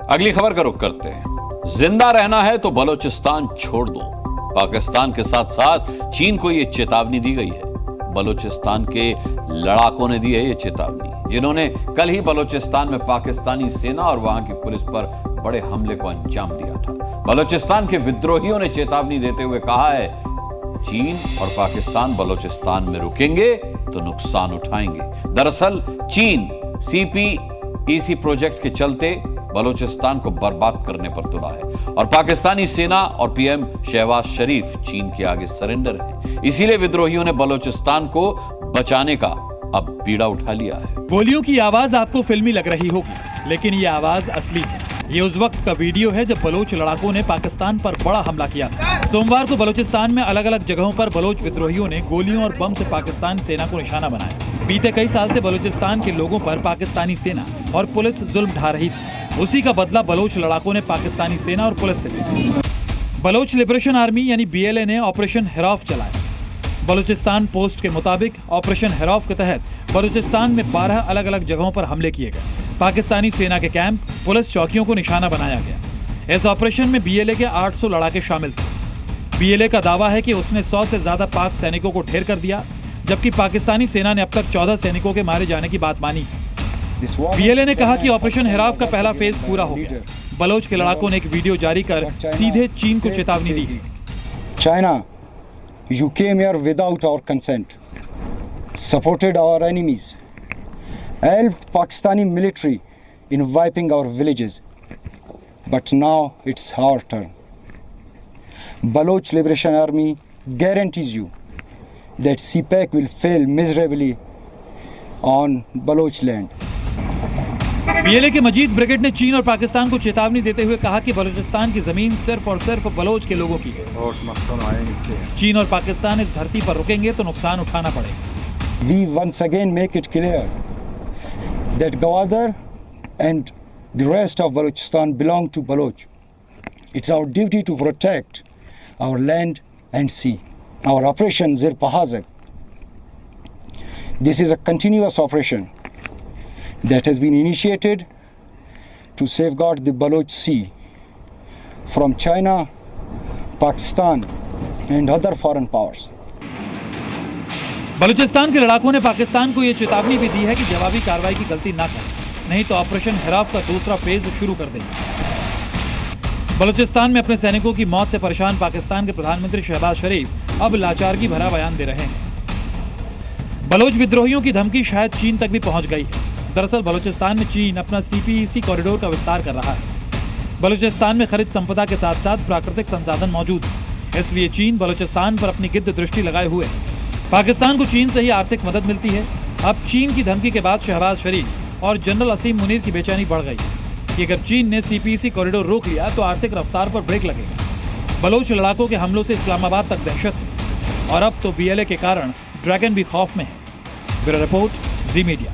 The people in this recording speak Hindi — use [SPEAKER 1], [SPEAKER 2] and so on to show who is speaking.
[SPEAKER 1] अगली खबर का रुख करते हैं। जिंदा रहना है तो बलूचिस्तान छोड़ दो। पाकिस्तान के साथ साथ चीन को यह चेतावनी दी गई है। बलूचिस्तान के लड़ाकों ने दी है यह चेतावनी, जिन्होंने कल ही बलूचिस्तान में पाकिस्तानी सेना और वहां की पुलिस पर बड़े हमले को अंजाम दिया था। बलूचिस्तान के विद्रोहियों ने चेतावनी देते हुए कहा है, चीन और पाकिस्तान बलूचिस्तान में रुकेंगे तो नुकसान उठाएंगे। दरअसल चीन CPEC प्रोजेक्ट के चलते बलूचिस्तान को बर्बाद करने पर तुला है और पाकिस्तानी सेना और PM शहबाज शरीफ चीन के आगे सरेंडर है। इसीलिए विद्रोहियों ने बलूचिस्तान को बचाने का अब बीड़ा उठा लिया है।
[SPEAKER 2] गोलियों की आवाज आपको फिल्मी लग रही होगी, लेकिन ये आवाज असली है। ये उस वक्त का वीडियो है जब बलोच लड़ाकों ने पाकिस्तान पर बड़ा हमला किया था। सोमवार को बलूचिस्तान में अलग अलग जगहों पर बलोच विद्रोहियों ने गोलियों और बम से पाकिस्तान सेना को निशाना बनाया। बीते कई साल से बलूचिस्तान के लोगों पर पाकिस्तानी सेना और पुलिस जुल्म ढा रही थी। उसी का बदला बलोच लड़ाकों ने पाकिस्तानी सेना और पुलिस से लिया। बलोच लिबरेशन आर्मी यानी BLA ने ऑपरेशन हिरौफ चलाया। बलूचिस्तान पोस्ट के मुताबिक ऑपरेशन हिरौफ के तहत बलूचिस्तान में 12 अलग अलग जगहों पर हमले किए गए। पाकिस्तानी सेना के कैंप, पुलिस चौकियों को निशाना बनाया गया। इस ऑपरेशन में BLA के 800 लड़ाके शामिल थे। BLA का दावा है कि उसने 100 से ज्यादा पाक सैनिकों को ढेर कर दिया, जबकि पाकिस्तानी सेना ने अब तक 14 सैनिकों के मारे जाने की बात मानी। BLA ने कहा कि ऑपरेशन हिरौफ का पहला फेज पूरा हो गया। बलोच के लड़ाकों ने एक वीडियो जारी कर सीधे चीन को चेतावनी दी।
[SPEAKER 3] China, you came here without our consent, supported our enemies, helped Pakistani military in wiping our villages, but now it's our turn. Baloch Liberation Army guarantees you that CPEC will fail miserably on Baloch land.
[SPEAKER 2] BLA के मजीद ब्रिगेड ने चीन और पाकिस्तान को चेतावनी देते हुए कहा कि बलूचिस्तान की जमीन सिर्फ और सिर्फ बलोच के लोगों की है। चीन और पाकिस्तान इस धरती पर रुकेंगे तो नुकसान उठाना पड़ेगा।
[SPEAKER 3] We once again make it clear that Gwadar and the rest of Balochistan belong to Baloch. It's our duty to protect our land and sea. Our operation Zir Pahazak. This is a continuous operation that has been initiated to safeguard the Baloch Sea from China, Pakistan and other foreign powers.
[SPEAKER 2] Balochistan के लड़ाकों ने पाकिस्तान को यह चेतावनी भी दी है कि जवाबी कार्रवाई की गलती ना करें, नहीं तो ऑपरेशन हिरौफ का दूसरा फेज शुरू कर देंगे। बलूचिस्तान में अपने सैनिकों की मौत से परेशान पाकिस्तान के प्रधानमंत्री शहबाज शरीफ अब लाचारगी भरा बयान दे रहे हैं। बलोच विद्रोहियों की धमकी शायद चीन तक भी पहुंच गई है। दरअसल बलूचिस्तान में चीन अपना CPEC कॉरिडोर का विस्तार कर रहा है। बलूचिस्तान में खनिज संपदा के साथ साथ प्राकृतिक संसाधन मौजूद है, इसलिए चीन बलूचिस्तान पर अपनी गिद्ध दृष्टि लगाए हुए है। पाकिस्तान को चीन से ही आर्थिक मदद मिलती है। अब चीन की धमकी के बाद शहबाज शरीफ और जनरल असीम मुनीर की बेचैनी बढ़ गई है कि अगर चीन ने CPEC कॉरिडोर रोक लिया तो आर्थिक रफ्तार पर ब्रेक लगेगा। बलोच लड़ाकों के हमलों से इस्लामाबाद तक दहशत है और अब तो BLA के कारण ड्रैगन भी खौफ में है। ब्यूरो रिपोर्ट, जी मीडिया।